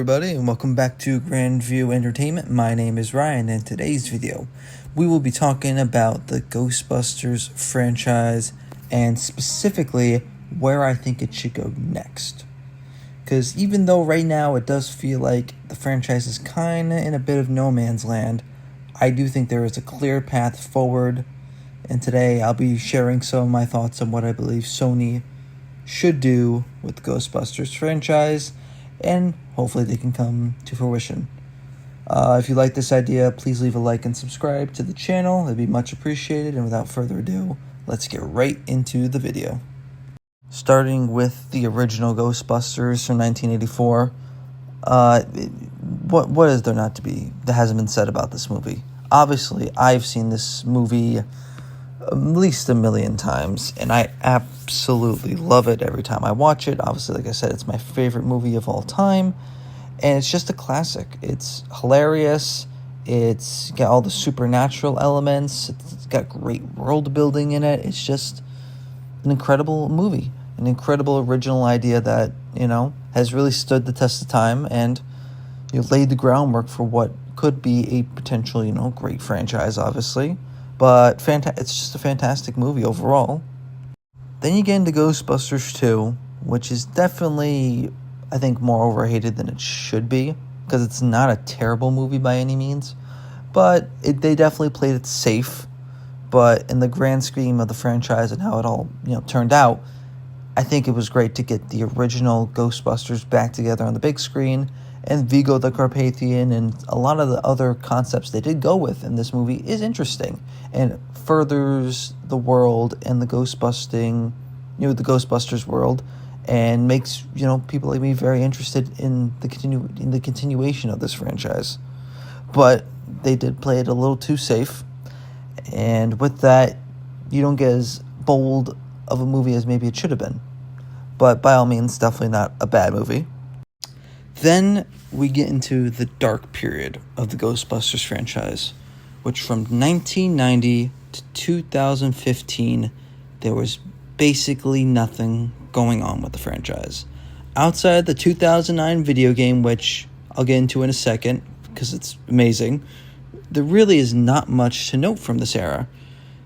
everybody, and welcome back to Grandview Entertainment. My name is Ryan, and in today's video, we will be talking about the Ghostbusters franchise, and specifically, where I think it should go next. Because even though right now it does feel like the franchise is kinda in a bit of no man's land, I do think there is a clear path forward, and today I'll be sharing some of my thoughts on what I believe Sony should do with the Ghostbusters franchise, and hopefully they can come to fruition. If you like this idea, please leave a like and subscribe to the channel. It'd be much appreciated, and without further ado, let's get right into the video. Starting with the original Ghostbusters from 1984, what is there not to be that hasn't been said about this movie? Obviously, I've seen this movie at least a million times, and I absolutely love it every time I watch it. Obviously, like I said, it's my favorite movie of all time, and it's just a classic. It's hilarious. It's got all the supernatural elements. It's got great world building in it. It's just an incredible movie, an incredible original idea that, has really stood the test of time, and laid the groundwork for what could be a potential, great franchise, obviously. But it's just a fantastic movie overall. Then you get into Ghostbusters 2, which is definitely, I think, more overhated than it should be, because it's not a terrible movie by any means. But they definitely played it safe. But in the grand scheme of the franchise and how it all turned out, I think it was great to get the original Ghostbusters back together on the big screen, and Vigo the Carpathian and a lot of the other concepts they did go with in this movie is interesting and furthers the world and the the Ghostbusters world, and makes people like me very interested in the continuation of this franchise. But they did play it a little too safe, and with that, you don't get as bold of a movie as maybe it should have been. But by all means, definitely not a bad movie. Then we get into the dark period of the Ghostbusters franchise, which from 1990 to 2015, there was basically nothing going on with the franchise. Outside the 2009 video game, which I'll get into in a second because it's amazing, there really is not much to note from this era.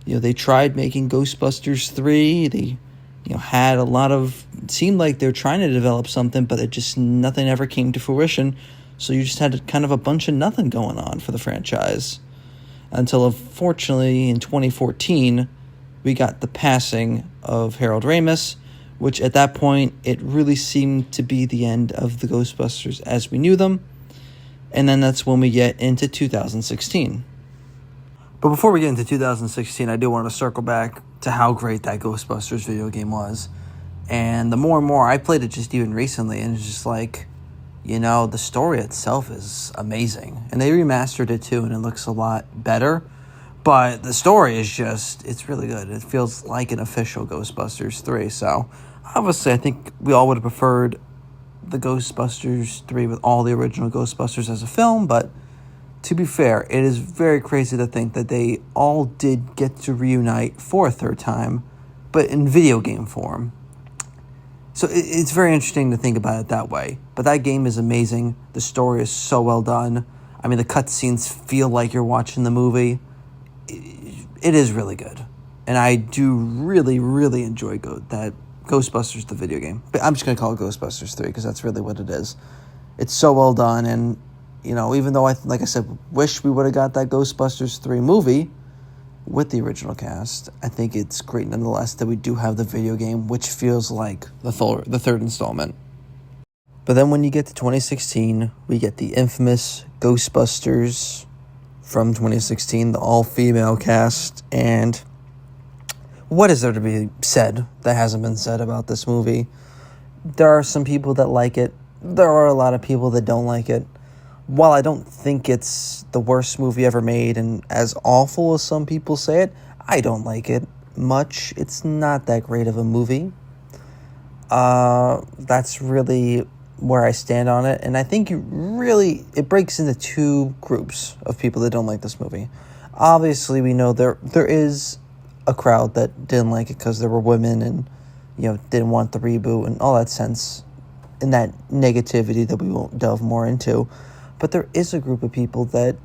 They tried making Ghostbusters 3, they had a lot of, it seemed like they're trying to develop something, but nothing ever came to fruition. So you just had kind of a bunch of nothing going on for the franchise. Until, unfortunately, in 2014, we got the passing of Harold Ramis, which at that point, it really seemed to be the end of the Ghostbusters as we knew them. And then that's when we get into 2016. But before we get into 2016, I do want to circle back to how great that Ghostbusters video game was. And the more and more, I played it just even recently, and it's just like, the story itself is amazing. And they remastered it too, and it looks a lot better. But the story is it's really good. It feels like an official Ghostbusters 3. So, obviously, I think we all would have preferred the Ghostbusters 3 with all the original Ghostbusters as a film, but to be fair, it is very crazy to think that they all did get to reunite for a third time, but in video game form. So it's very interesting to think about it that way. But that game is amazing. The story is so well done. I mean, the cutscenes feel like you're watching the movie. It is really good. And I do really, really enjoy that Ghostbusters, the video game. But I'm just going to call it Ghostbusters 3 because that's really what it is. It's so well done, and even though like I said, wish we would have got that Ghostbusters 3 movie with the original cast, I think it's great nonetheless that we do have the video game, which feels like the third installment. But then when you get to 2016, we get the infamous Ghostbusters from 2016, the all-female cast, and what is there to be said that hasn't been said about this movie? There are some people that like it. There are a lot of people that don't like it. While I don't think it's the worst movie ever made, and as awful as some people say it, I don't like it much. It's not that great of a movie. That's really where I stand on it. And I think it breaks into two groups of people that don't like this movie. Obviously, we know there is a crowd that didn't like it because there were women and, didn't want the reboot and all that sense. in that negativity that we won't delve more into. But there is a group of people that,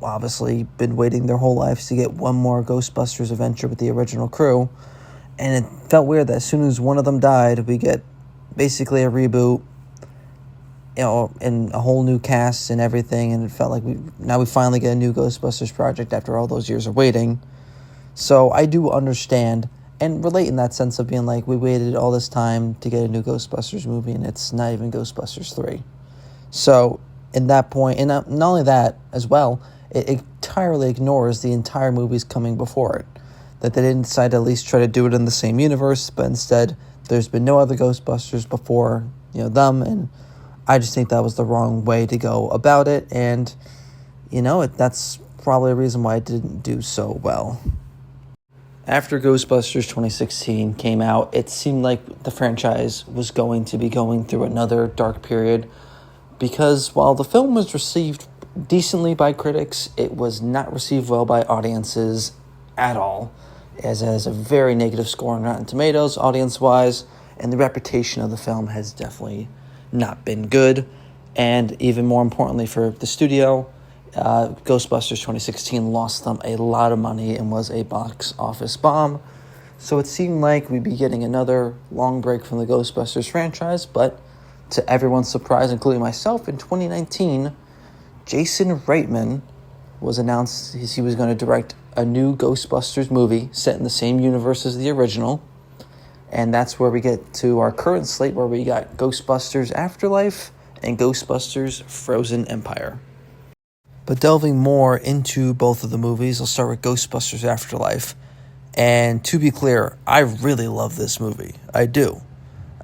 obviously been waiting their whole lives to get one more Ghostbusters adventure with the original crew. And it felt weird that as soon as one of them died, we get basically a reboot, and a whole new cast and everything. And it felt like we finally get a new Ghostbusters project after all those years of waiting. So I do understand and relate in that sense of being like, we waited all this time to get a new Ghostbusters movie, and it's not even Ghostbusters 3. So in that point, and not only that as well, it entirely ignores the entire movies coming before it. That they didn't decide to at least try to do it in the same universe, but instead there's been no other Ghostbusters before them, and I just think that was the wrong way to go about it, and that's probably a reason why it didn't do so well. After Ghostbusters 2016 came out, it seemed like the franchise was going to be going through another dark period, because while the film was received decently by critics, it was not received well by audiences at all, as it has a very negative score on Rotten Tomatoes audience-wise, and the reputation of the film has definitely not been good. And even more importantly for the studio, Ghostbusters 2016 lost them a lot of money and was a box office bomb. So it seemed like we'd be getting another long break from the Ghostbusters franchise, but to everyone's surprise, including myself, in 2019, Jason Reitman was announced he was going to direct a new Ghostbusters movie set in the same universe as the original. And that's where we get to our current slate, where we got Ghostbusters Afterlife and Ghostbusters Frozen Empire. But delving more into both of the movies, I'll start with Ghostbusters Afterlife. And to be clear, I really love this movie. I do.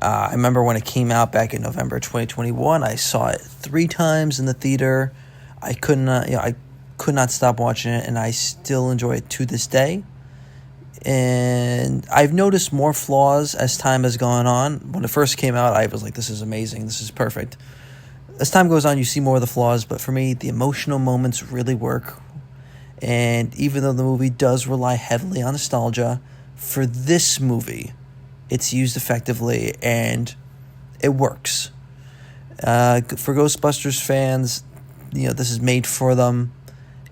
I remember when it came out back in November 2021, I saw it 3 times in the theater. I could not stop watching it, and I still enjoy it to this day. And I've noticed more flaws as time has gone on. When it first came out, I was like, this is amazing, this is perfect. As time goes on, you see more of the flaws, but for me, the emotional moments really work. And even though the movie does rely heavily on nostalgia, for this movie, it's used effectively, and it works. For Ghostbusters fans, this is made for them.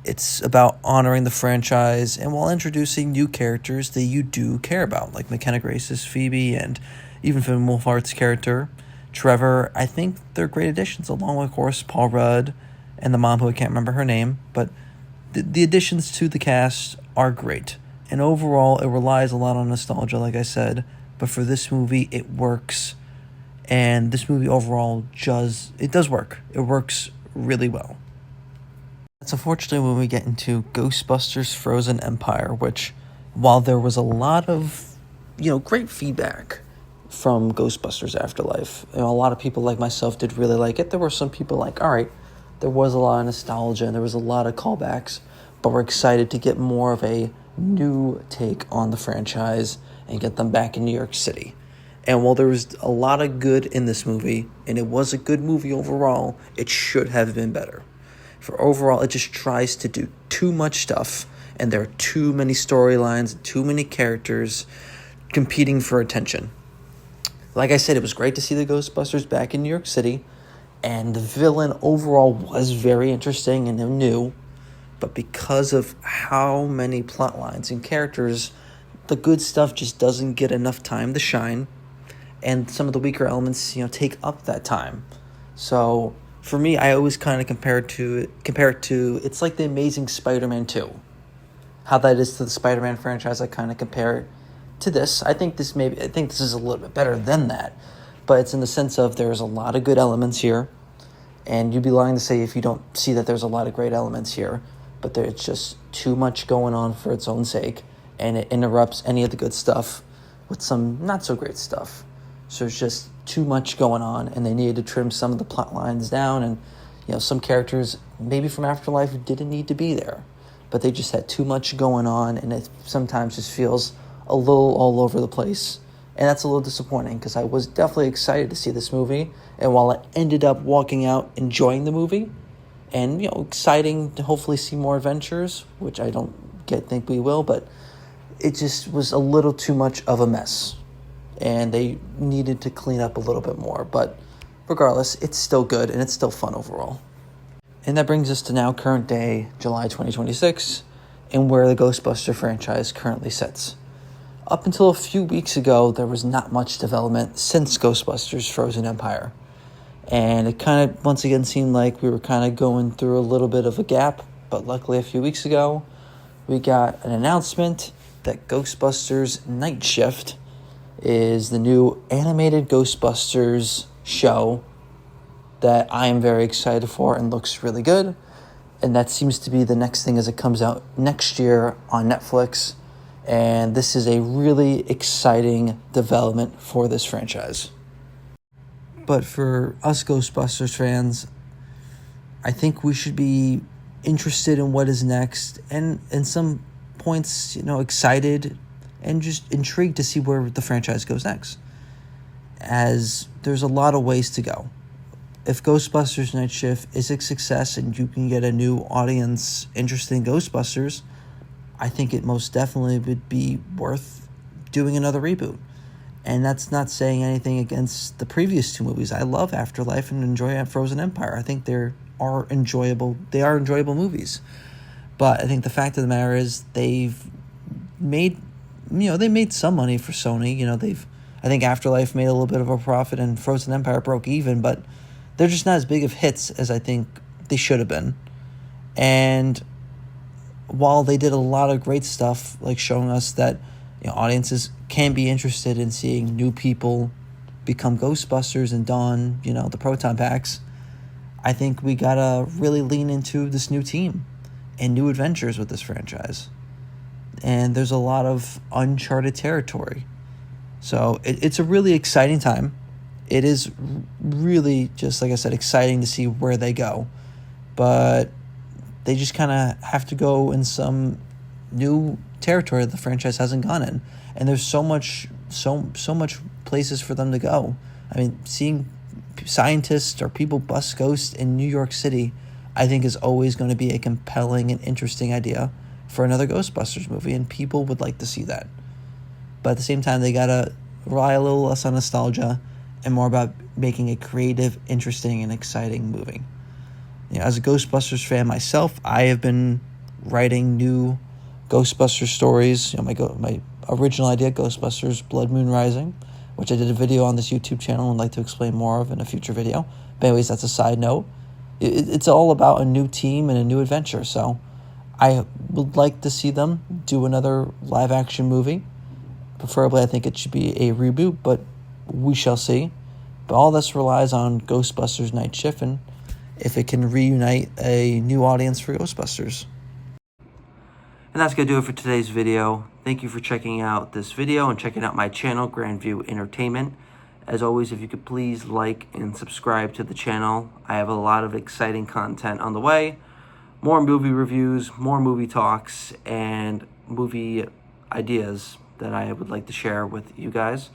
It's about honoring the franchise, and while introducing new characters that you do care about, like McKenna Grace's Phoebe, and even Finn Wolfhard's character, Trevor. I think they're great additions, along with, of course, Paul Rudd and the mom, who I can't remember her name, but the additions to the cast are great. And overall, it relies a lot on nostalgia, like I said, but for this movie, it works. And this movie overall does work. It works really well. That's unfortunately when we get into Ghostbusters Frozen Empire, which, while there was a lot of, great feedback from Ghostbusters Afterlife, a lot of people like myself did really like it. There were some people like, all right, there was a lot of nostalgia and there was a lot of callbacks, but we're excited to get more of a new take on the franchise and get them back in New York City. And while there was a lot of good in this movie, and it was a good movie overall, it should have been better. For overall, it just tries to do too much stuff, and there are too many storylines, too many characters competing for attention. Like I said, it was great to see the Ghostbusters back in New York City, and the villain overall was very interesting and new, but because of how many plot lines and characters, the good stuff just doesn't get enough time to shine, and some of the weaker elements, take up that time. So for me, I always kind of compare it to it's like the Amazing Spider-Man 2. How that is to the Spider-Man franchise, I kind of compare it to this. I think this is a little bit better than that, but it's in the sense of there's a lot of good elements here, and you'd be lying to say if you don't see that there's a lot of great elements here, but there's just too much going on for its own sake, and it interrupts any of the good stuff with some not so great stuff. So it's just too much going on, and they needed to trim some of the plot lines down, and some characters maybe from Afterlife didn't need to be there, but they just had too much going on, and it sometimes just feels a little all over the place, and that's a little disappointing because I was definitely excited to see this movie, and while I ended up walking out enjoying the movie, and exciting to hopefully see more adventures, which I don't think we will, but it just was a little too much of a mess. And they needed to clean up a little bit more. But regardless, it's still good and it's still fun overall. And that brings us to now current day, July 2026, and where the Ghostbuster franchise currently sits. Up until a few weeks ago, there was not much development since Ghostbusters Frozen Empire. And it kind of, once again, seemed like we were kind of going through a little bit of a gap. But luckily, a few weeks ago, we got an announcement that Ghostbusters Night Shift is the new animated Ghostbusters show that I am very excited for and looks really good. And that seems to be the next thing as it comes out next year on Netflix. And this is a really exciting development for this franchise. But for us Ghostbusters fans, I think we should be interested in what is next, and in some points, excited and just intrigued to see where the franchise goes next, as there's a lot of ways to go. If Ghostbusters Night Shift is a success and you can get a new audience interested in Ghostbusters, I think it most definitely would be worth doing another reboot. And that's not saying anything against the previous two movies. I love Afterlife and enjoy Frozen Empire. I think they are enjoyable movies. But I think the fact of the matter is they've made some money for Sony. I think Afterlife made a little bit of a profit and Frozen Empire broke even, but they're just not as big of hits as I think they should have been. And while they did a lot of great stuff, like showing us that audiences can be interested in seeing new people become Ghostbusters and don, the proton packs, I think we gotta really lean into this new team and new adventures with this franchise. And there's a lot of uncharted territory. So it's a really exciting time. It is really, just like I said, exciting to see where they go. But they just kind of have to go in some new territory that the franchise hasn't gone in. And there's so much places for them to go. I mean, seeing scientists or people bust ghosts in New York City, I think is always going to be a compelling and interesting idea for another Ghostbusters movie, and people would like to see that. But at the same time, they got to rely a little less on nostalgia and more about making a creative, interesting, and exciting movie. As a Ghostbusters fan myself, I have been writing new Ghostbusters stories. My original idea, Ghostbusters Blood Moon Rising, which I did a video on this YouTube channel and like to explain more of in a future video. But anyways, that's a side note. It's all about a new team and a new adventure. So I would like to see them do another live action movie. Preferably, I think it should be a reboot, but we shall see. But all this relies on Ghostbusters Night Shift and if it can reunite a new audience for Ghostbusters. And that's going to do it for today's video. Thank you for checking out this video and checking out my channel, Grandview Entertainment. As always, if you could please like and subscribe to the channel. I have a lot of exciting content on the way. More movie reviews, more movie talks, and movie ideas that I would like to share with you guys.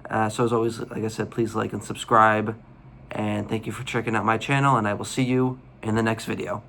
So as always, like I said, please like and subscribe. And thank you for checking out my channel, and I will see you in the next video.